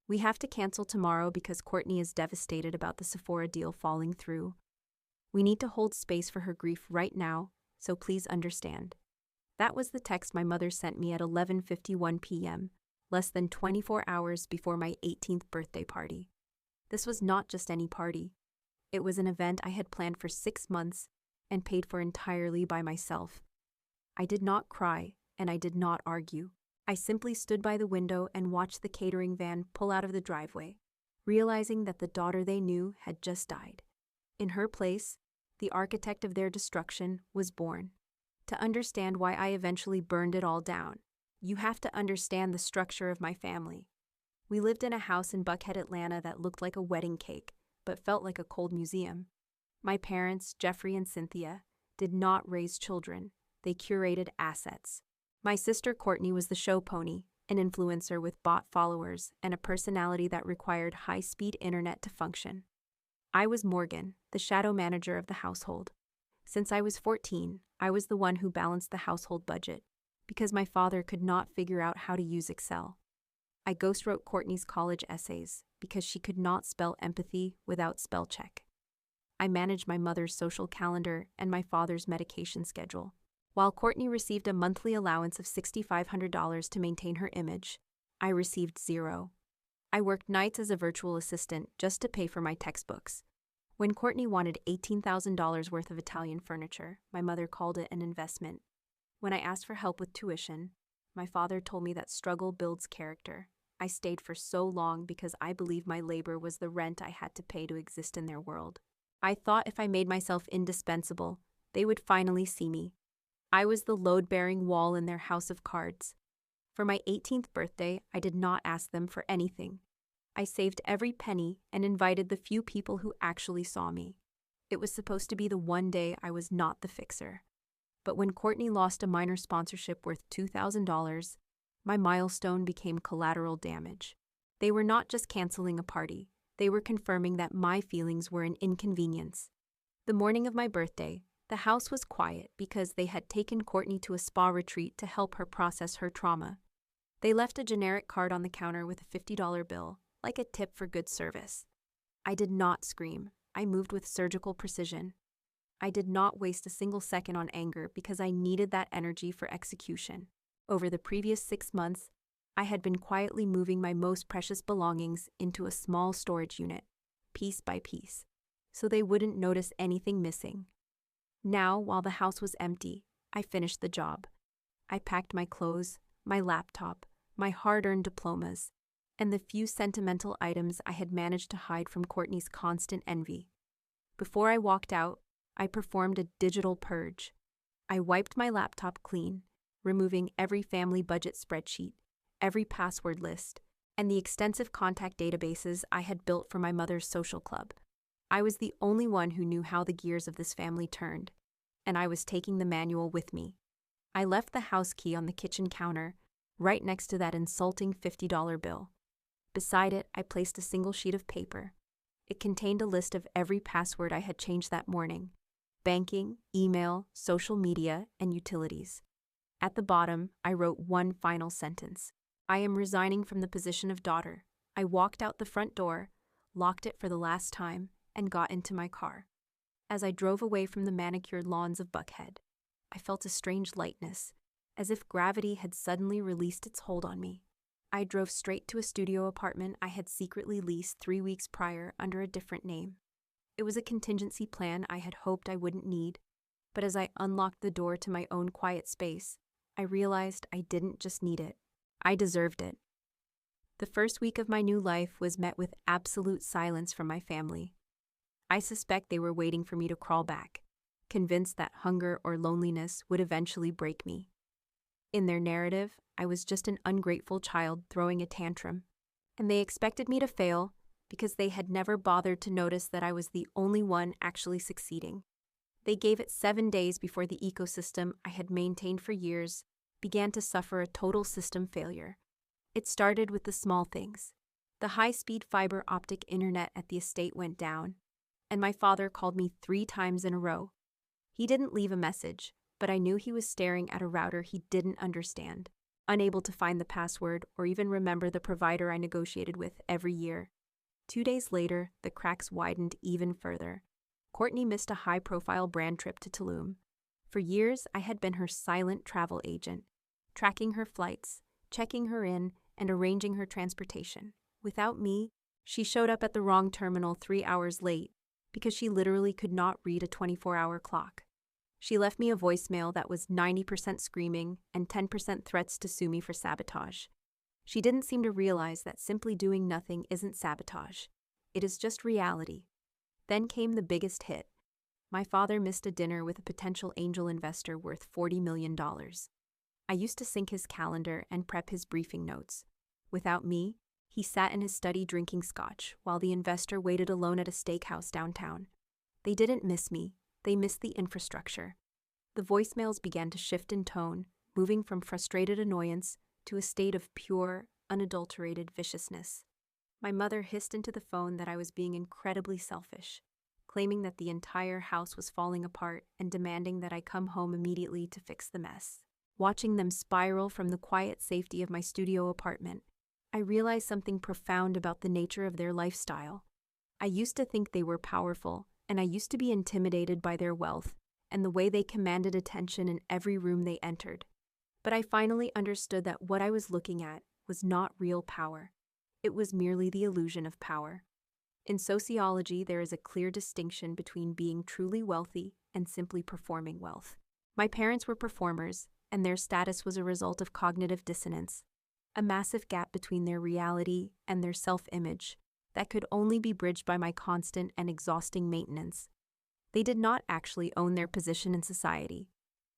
We have to cancel tomorrow because Courtney is devastated about the Sephora deal falling through. We need to hold space for her grief right now, so please understand." That was the text my mother sent me at 11:51 p.m., less than 24 hours before my 18th birthday party. This was not just any party. It was an event I had planned for 6 months and paid for entirely by myself. I did not cry, and I did not argue. I simply stood by the window and watched the catering van pull out of the driveway, realizing that the daughter they knew had just died. In her place, the architect of their destruction was born. To understand why I eventually burned it all down, you have to understand the structure of my family. We lived in a house in Buckhead, Atlanta that looked like a wedding cake, but felt like a cold museum. My parents, Jeffrey and Cynthia, did not raise children. They curated assets. My sister Courtney was the show pony, an influencer with bot followers and a personality that required high-speed internet to function. I was Morgan, the shadow manager of the household. Since I was 14, I was the one who balanced the household budget, because my father could not figure out how to use Excel. I ghostwrote Courtney's college essays because she could not spell empathy without spell check. I managed my mother's social calendar and my father's medication schedule. While Courtney received a monthly allowance of $6,500 to maintain her image, I received zero. I worked nights as a virtual assistant just to pay for my textbooks. When Courtney wanted $18,000 worth of Italian furniture, my mother called it an investment. When I asked for help with tuition, my father told me that struggle builds character. I stayed for so long because I believed my labor was the rent I had to pay to exist in their world. I thought if I made myself indispensable, they would finally see me. I was the load-bearing wall in their house of cards. For my 18th birthday, I did not ask them for anything. I saved every penny and invited the few people who actually saw me. It was supposed to be the one day I was not the fixer. But when Courtney lost a minor sponsorship worth $2,000, my milestone became collateral damage. They were not just canceling a party, they were confirming that my feelings were an inconvenience. The morning of my birthday, the house was quiet because they had taken Courtney to a spa retreat to help her process her trauma. They left a generic card on the counter with a $50 bill, like a tip for good service. I did not scream. I moved with surgical precision. I did not waste a single second on anger because I needed that energy for execution. Over the previous 6 months, I had been quietly moving my most precious belongings into a small storage unit, piece by piece, so they wouldn't notice anything missing. Now, while the house was empty, I finished the job. I packed my clothes, my laptop, my hard-earned diplomas, and the few sentimental items I had managed to hide from Courtney's constant envy. Before I walked out, I performed a digital purge. I wiped my laptop clean, removing every family budget spreadsheet, every password list, and the extensive contact databases I had built for my mother's social club. I was the only one who knew how the gears of this family turned, and I was taking the manual with me. I left the house key on the kitchen counter, right next to that insulting $50 bill. Beside it, I placed a single sheet of paper. It contained a list of every password I had changed that morning: banking, email, social media, and utilities. At the bottom, I wrote one final sentence: I am resigning from the position of daughter. I walked out the front door, locked it for the last time, and got into my car. As I drove away from the manicured lawns of Buckhead, I felt a strange lightness, as if gravity had suddenly released its hold on me. I drove straight to a studio apartment I had secretly leased 3 weeks prior under a different name. It was a contingency plan I had hoped I wouldn't need, but as I unlocked the door to my own quiet space, I realized I didn't just need it. I deserved it. The first week of my new life was met with absolute silence from my family. I suspect they were waiting for me to crawl back, convinced that hunger or loneliness would eventually break me. In their narrative, I was just an ungrateful child throwing a tantrum, and they expected me to fail because they had never bothered to notice that I was the only one actually succeeding. They gave it 7 days before the ecosystem I had maintained for years began to suffer a total system failure. It started with the small things. The high-speed fiber optic internet at the estate went down, and my father called me 3 times in a row. He didn't leave a message, but I knew he was staring at a router he didn't understand. unable to find the password or even remember the provider I negotiated with every year. 2 days later, the cracks widened even further. Courtney missed a high-profile brand trip to Tulum. For years, I had been her silent travel agent, tracking her flights, checking her in, and arranging her transportation. Without me, she showed up at the wrong terminal 3 hours late because she literally could not read a 24-hour clock. She left me a voicemail that was 90% screaming and 10% threats to sue me for sabotage. She didn't seem to realize that simply doing nothing isn't sabotage. It is just reality. Then came the biggest hit. My father missed a dinner with a potential angel investor worth $40 million. I used to sync his calendar and prep his briefing notes. Without me, he sat in his study drinking scotch while the investor waited alone at a steakhouse downtown. They didn't miss me. They missed the infrastructure. The voicemails began to shift in tone, moving from frustrated annoyance to a state of pure, unadulterated viciousness. My mother hissed into the phone that I was being incredibly selfish, claiming that the entire house was falling apart and demanding that I come home immediately to fix the mess. Watching them spiral from the quiet safety of my studio apartment, I realized something profound about the nature of their lifestyle. I used to think they were powerful, and I used to be intimidated by their wealth and the way they commanded attention in every room they entered. But I finally understood that what I was looking at was not real power. It was merely the illusion of power. In sociology, there is a clear distinction between being truly wealthy and simply performing wealth. My parents were performers, and their status was a result of cognitive dissonance, a massive gap between their reality and their self-image that could only be bridged by my constant and exhausting maintenance. They did not actually own their position in society.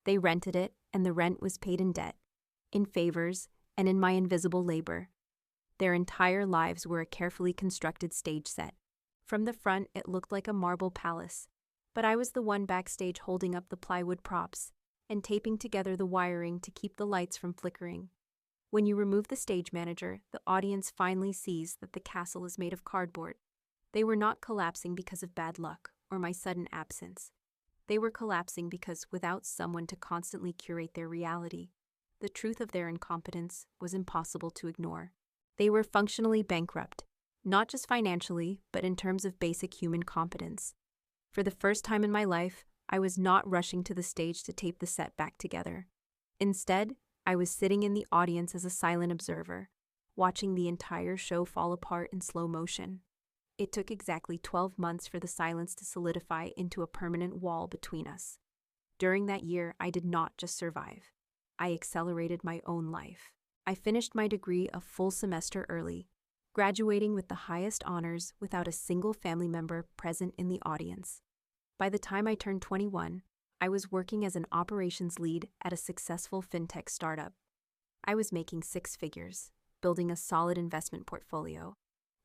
They rented it, and the rent was paid in debt, in favors, and in my invisible labor. Their entire lives were a carefully constructed stage set. From the front, it looked like a marble palace, but I was the one backstage holding up the plywood props and taping together the wiring to keep the lights from flickering. When you remove the stage manager, the audience finally sees that the castle is made of cardboard. They were not collapsing because of bad luck or my sudden absence. They were collapsing because without someone to constantly curate their reality, the truth of their incompetence was impossible to ignore. They were functionally bankrupt, not just financially, but in terms of basic human competence. For the first time in my life, I was not rushing to the stage to tape the set back together. Instead, I was sitting in the audience as a silent observer, watching the entire show fall apart in slow motion. It took exactly 12 months for the silence to solidify into a permanent wall between us. During that year, I did not just survive. I accelerated my own life. I finished my degree a full semester early, graduating with the highest honors without a single family member present in the audience. By the time I turned 21, I was working as an operations lead at a successful fintech startup. I was making 6 figures, building a solid investment portfolio,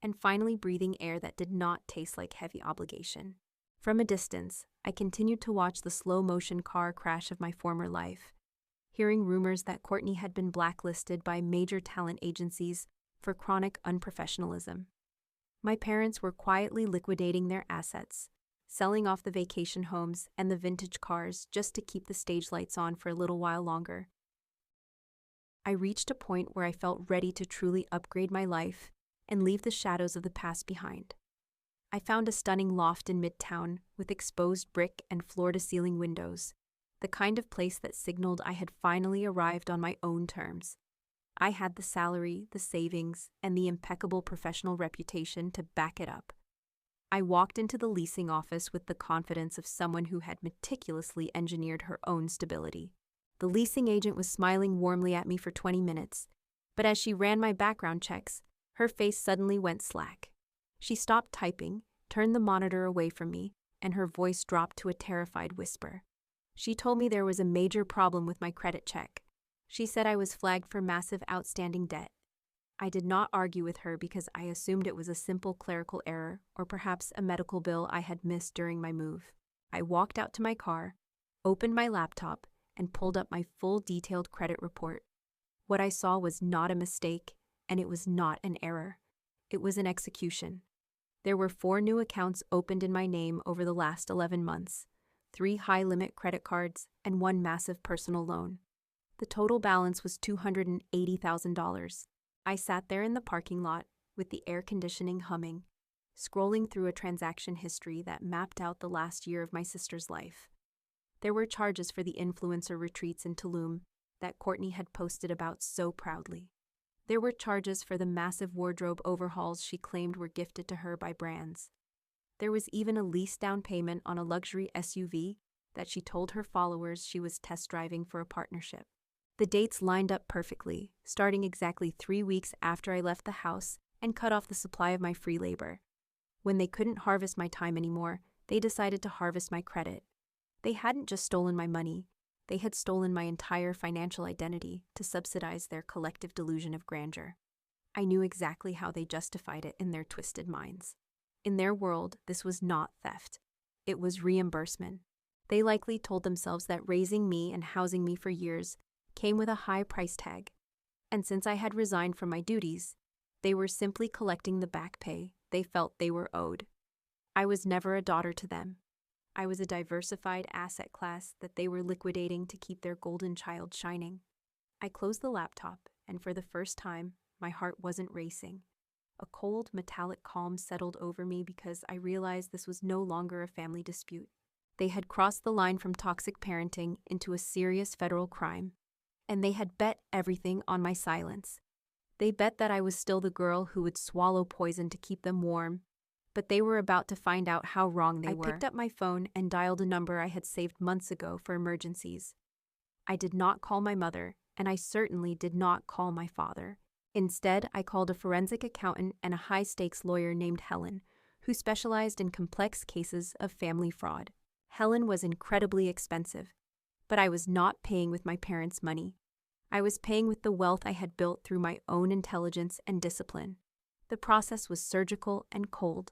and finally breathing air that did not taste like heavy obligation. From a distance, I continued to watch the slow-motion car crash of my former life, hearing rumors that Courtney had been blacklisted by major talent agencies for chronic unprofessionalism. My parents were quietly liquidating their assets, selling off the vacation homes and the vintage cars just to keep the stage lights on for a little while longer. I reached a point where I felt ready to truly upgrade my life and leave the shadows of the past behind. I found a stunning loft in Midtown with exposed brick and floor-to-ceiling windows, the kind of place that signaled I had finally arrived on my own terms. I had the salary, the savings, and the impeccable professional reputation to back it up. I walked into the leasing office with the confidence of someone who had meticulously engineered her own stability. The leasing agent was smiling warmly at me for 20 minutes, but as she ran my background checks, her face suddenly went slack. She stopped typing, turned the monitor away from me, and her voice dropped to a terrified whisper. She told me there was a major problem with my credit check. She said I was flagged for massive outstanding debt. I did not argue with her because I assumed it was a simple clerical error or perhaps a medical bill I had missed during my move. I walked out to my car, opened my laptop, and pulled up my full detailed credit report. What I saw was not a mistake, and it was not an error. It was an execution. There were 4 new accounts opened in my name over the last 11 months, 3 high-limit credit cards, and 1 massive personal loan. The total balance was $280,000. I sat there in the parking lot with the air conditioning humming, scrolling through a transaction history that mapped out the last year of my sister's life. There were charges for the influencer retreats in Tulum that Courtney had posted about so proudly. There were charges for the massive wardrobe overhauls she claimed were gifted to her by brands. There was even a lease down payment on a luxury SUV that she told her followers she was test driving for a partnership. The dates lined up perfectly, starting exactly 3 weeks after I left the house and cut off the supply of my free labor. When they couldn't harvest my time anymore, they decided to harvest my credit. They hadn't just stolen my money, they had stolen my entire financial identity to subsidize their collective delusion of grandeur. I knew exactly how they justified it in their twisted minds. In their world, this was not theft. It was reimbursement. They likely told themselves that raising me and housing me for years came with a high price tag. And since I had resigned from my duties, they were simply collecting the back pay they felt they were owed. I was never a daughter to them. I was a diversified asset class that they were liquidating to keep their golden child shining. I closed the laptop, and for the first time, my heart wasn't racing. A cold, metallic calm settled over me because I realized this was no longer a family dispute. They had crossed the line from toxic parenting into a serious federal crime, and they had bet everything on my silence. They bet that I was still the girl who would swallow poison to keep them warm, but they were about to find out how wrong they were. I picked up my phone and dialed a number I had saved months ago for emergencies. I did not call my mother, and I certainly did not call my father. Instead, I called a forensic accountant and a high-stakes lawyer named Helen, who specialized in complex cases of family fraud. Helen was incredibly expensive, but I was not paying with my parents' money. I was paying with the wealth I had built through my own intelligence and discipline. The process was surgical and cold.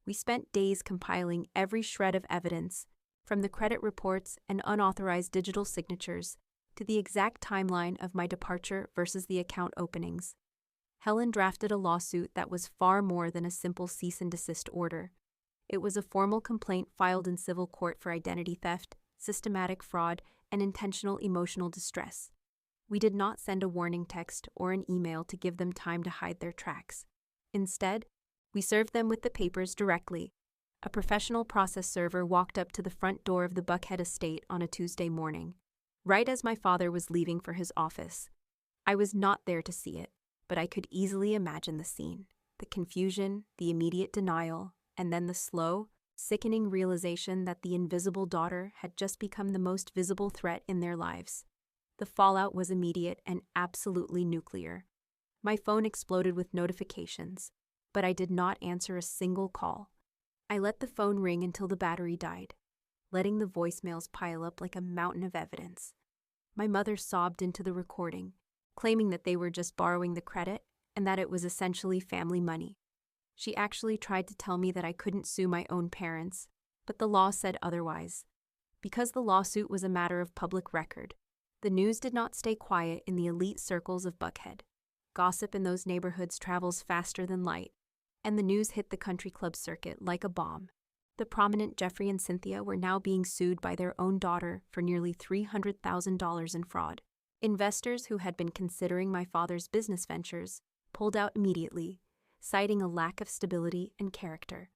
We spent days compiling every shred of evidence, from the credit reports and unauthorized digital signatures to the exact timeline of my departure versus the account openings. Helen drafted a lawsuit that was far more than a simple cease and desist order. It was a formal complaint filed in civil court for identity theft, systematic fraud, and intentional emotional distress. We did not send a warning text or an email to give them time to hide their tracks. Instead, we served them with the papers directly. A professional process server walked up to the front door of the Buckhead estate on a Tuesday morning, right as my father was leaving for his office. I was not there to see it, but I could easily imagine the scene. The confusion, the immediate denial, and then the slow, sickening realization that the invisible daughter had just become the most visible threat in their lives. The fallout was immediate and absolutely nuclear. My phone exploded with notifications, but I did not answer a single call. I let the phone ring until the battery died, letting the voicemails pile up like a mountain of evidence. My mother sobbed into the recording, claiming that they were just borrowing the credit and that it was essentially family money. She actually tried to tell me that I couldn't sue my own parents, but the law said otherwise. Because the lawsuit was a matter of public record, the news did not stay quiet in the elite circles of Buckhead. Gossip in those neighborhoods travels faster than light, and the news hit the country club circuit like a bomb. The prominent Jeffrey and Cynthia were now being sued by their own daughter for nearly $300,000 in fraud. Investors who had been considering my father's business ventures pulled out immediately, citing a lack of stability and character.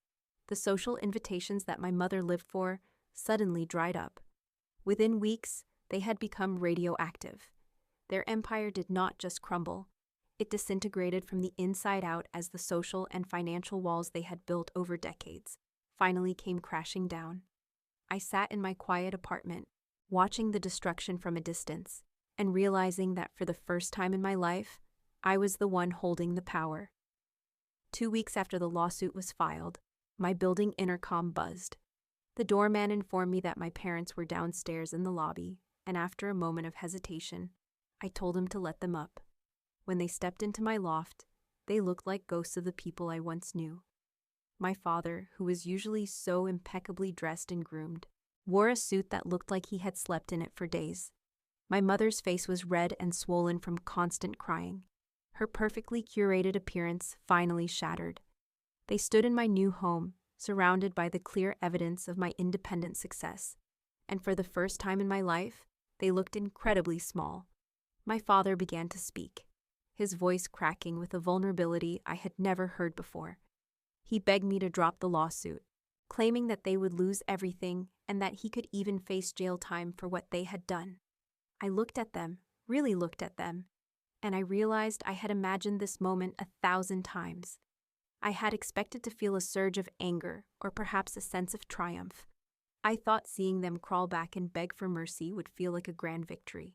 The social invitations that my mother lived for suddenly dried up. Within weeks, they had become radioactive. Their empire did not just crumble, it disintegrated from the inside out as the social and financial walls they had built over decades finally came crashing down. I sat in my quiet apartment, watching the destruction from a distance, and realizing that for the first time in my life, I was the one holding the power. 2 weeks after the lawsuit was filed, my building intercom buzzed. The doorman informed me that my parents were downstairs in the lobby, and after a moment of hesitation, I told him to let them up. When they stepped into my loft, they looked like ghosts of the people I once knew. My father, who was usually so impeccably dressed and groomed, wore a suit that looked like he had slept in it for days. My mother's face was red and swollen from constant crying. Her perfectly curated appearance finally shattered. They stood in my new home, surrounded by the clear evidence of my independent success, and for the first time in my life, they looked incredibly small. My father began to speak, his voice cracking with a vulnerability I had never heard before. He begged me to drop the lawsuit, claiming that they would lose everything and that he could even face jail time for what they had done. I looked at them, really looked at them, and I realized I had imagined this moment 1,000 times. I had expected to feel a surge of anger or perhaps a sense of triumph. I thought seeing them crawl back and beg for mercy would feel like a grand victory.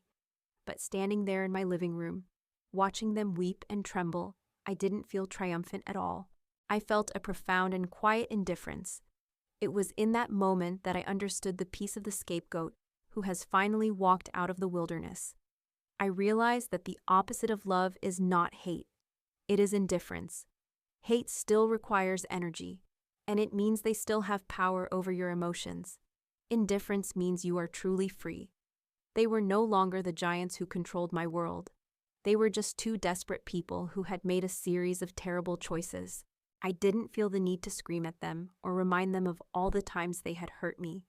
But standing there in my living room, watching them weep and tremble, I didn't feel triumphant at all. I felt a profound and quiet indifference. It was in that moment that I understood the piece of the scapegoat who has finally walked out of the wilderness. I realized that the opposite of love is not hate. It is indifference. Hate still requires energy, and it means they still have power over your emotions. Indifference means you are truly free. They were no longer the giants who controlled my world. They were just two desperate people who had made a series of terrible choices. I didn't feel the need to scream at them or remind them of all the times they had hurt me.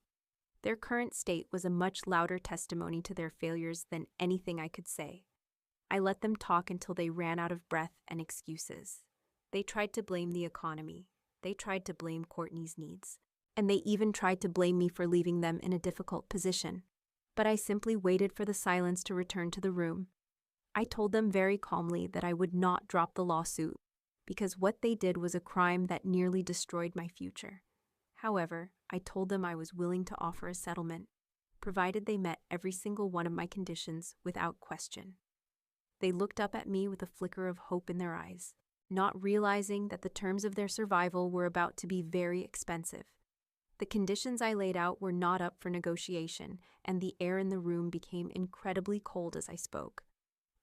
Their current state was a much louder testimony to their failures than anything I could say. I let them talk until they ran out of breath and excuses. They tried to blame the economy. They tried to blame Courtney's needs. And they even tried to blame me for leaving them in a difficult position. But I simply waited for the silence to return to the room. I told them very calmly that I would not drop the lawsuit, because what they did was a crime that nearly destroyed my future. However, I told them I was willing to offer a settlement, provided they met every single one of my conditions without question. They looked up at me with a flicker of hope in their eyes, not realizing that the terms of their survival were about to be very expensive. The conditions I laid out were not up for negotiation, and the air in the room became incredibly cold as I spoke.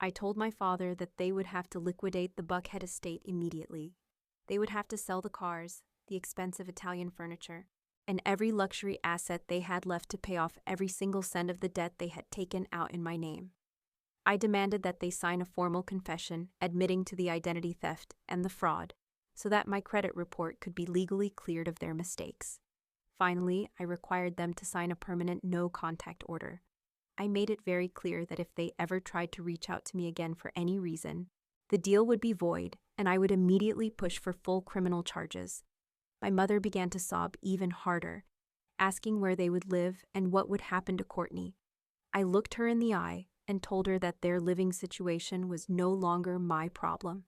I told my father that they would have to liquidate the Buckhead estate immediately. They would have to sell the cars, the expensive Italian furniture, and every luxury asset they had left to pay off every single cent of the debt they had taken out in my name. I demanded that they sign a formal confession admitting to the identity theft and the fraud, so that my credit report could be legally cleared of their mistakes. Finally, I required them to sign a permanent no-contact order. I made it very clear that if they ever tried to reach out to me again for any reason, the deal would be void, and I would immediately push for full criminal charges. My mother began to sob even harder, asking where they would live and what would happen to Courtney. I looked her in the eye and told her that their living situation was no longer my problem.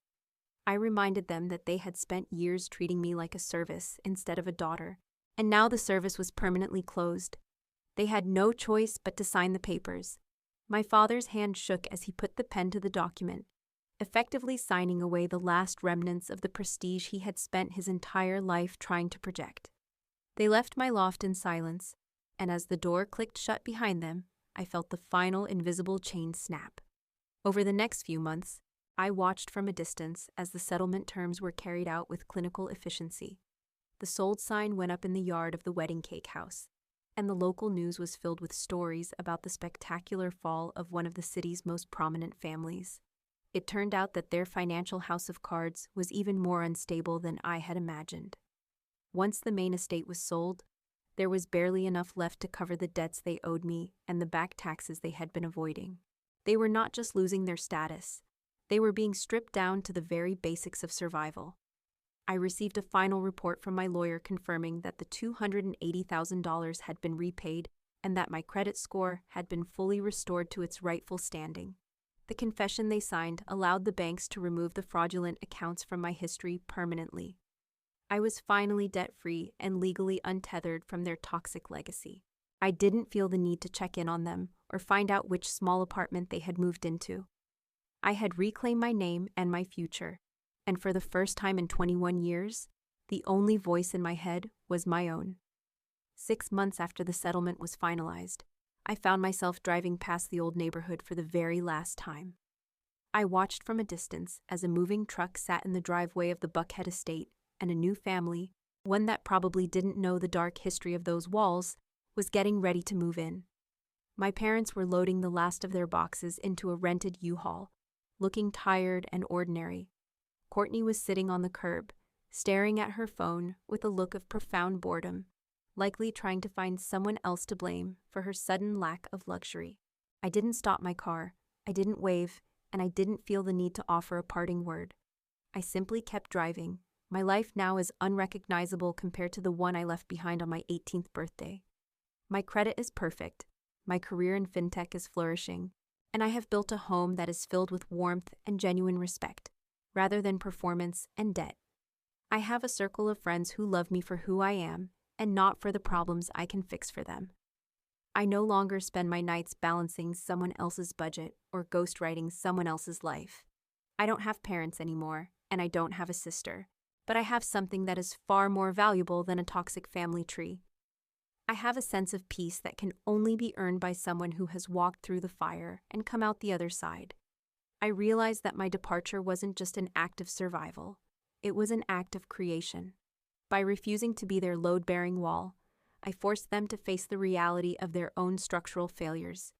I reminded them that they had spent years treating me like a service instead of a daughter, and now the service was permanently closed. They had no choice but to sign the papers. My father's hand shook as he put the pen to the document, effectively signing away the last remnants of the prestige he had spent his entire life trying to project. They left my loft in silence, and as the door clicked shut behind them, I felt the final invisible chain snap. Over the next few months, I watched from a distance as the settlement terms were carried out with clinical efficiency. The sold sign went up in the yard of the wedding cake house, and the local news was filled with stories about the spectacular fall of one of the city's most prominent families. It turned out that their financial house of cards was even more unstable than I had imagined. Once the main estate was sold, there was barely enough left to cover the debts they owed me and the back taxes they had been avoiding. They were not just losing their status, they were being stripped down to the very basics of survival. I received a final report from my lawyer confirming that the $280,000 had been repaid and that my credit score had been fully restored to its rightful standing. The confession they signed allowed the banks to remove the fraudulent accounts from my history permanently. I was finally debt-free and legally untethered from their toxic legacy. I didn't feel the need to check in on them or find out which small apartment they had moved into. I had reclaimed my name and my future, and for the first time in 21 years, the only voice in my head was my own. 6 months after the settlement was finalized, I found myself driving past the old neighborhood for the very last time. I watched from a distance as a moving truck sat in the driveway of the Buckhead estate, and a new family, one that probably didn't know the dark history of those walls, was getting ready to move in. My parents were loading the last of their boxes into a rented U-Haul, looking tired and ordinary. Courtney was sitting on the curb, staring at her phone with a look of profound boredom, likely trying to find someone else to blame for her sudden lack of luxury. I didn't stop my car, I didn't wave, and I didn't feel the need to offer a parting word. I simply kept driving. My life now is unrecognizable compared to the one I left behind on my 18th birthday. My credit is perfect, my career in fintech is flourishing, and I have built a home that is filled with warmth and genuine respect, rather than performance and debt. I have a circle of friends who love me for who I am, and not for the problems I can fix for them. I no longer spend my nights balancing someone else's budget or ghostwriting someone else's life. I don't have parents anymore, and I don't have a sister, but I have something that is far more valuable than a toxic family tree. I have a sense of peace that can only be earned by someone who has walked through the fire and come out the other side. I realized that my departure wasn't just an act of survival, it was an act of creation. By refusing to be their load-bearing wall, I forced them to face the reality of their own structural failures,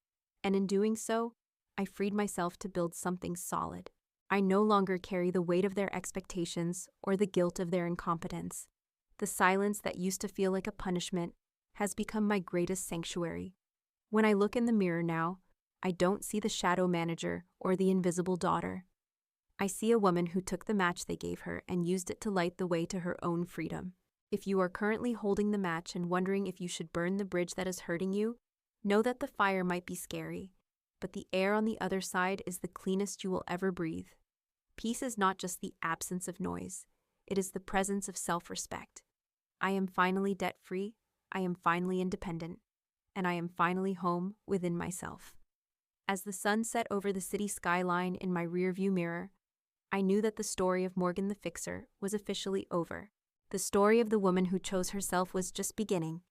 and in doing so, I freed myself to build something solid. I no longer carry the weight of their expectations or the guilt of their incompetence. The silence that used to feel like a punishment has become my greatest sanctuary. When I look in the mirror now, I don't see the shadow manager or the invisible daughter. I see a woman who took the match they gave her and used it to light the way to her own freedom. If you are currently holding the match and wondering if you should burn the bridge that is hurting you, know that the fire might be scary, but the air on the other side is the cleanest you will ever breathe. Peace is not just the absence of noise, it is the presence of self-respect. I am finally debt-free, I am finally independent, and I am finally home within myself. As the sun set over the city skyline in my rearview mirror, I knew that the story of Morgan the Fixer was officially over. The story of the woman who chose herself was just beginning.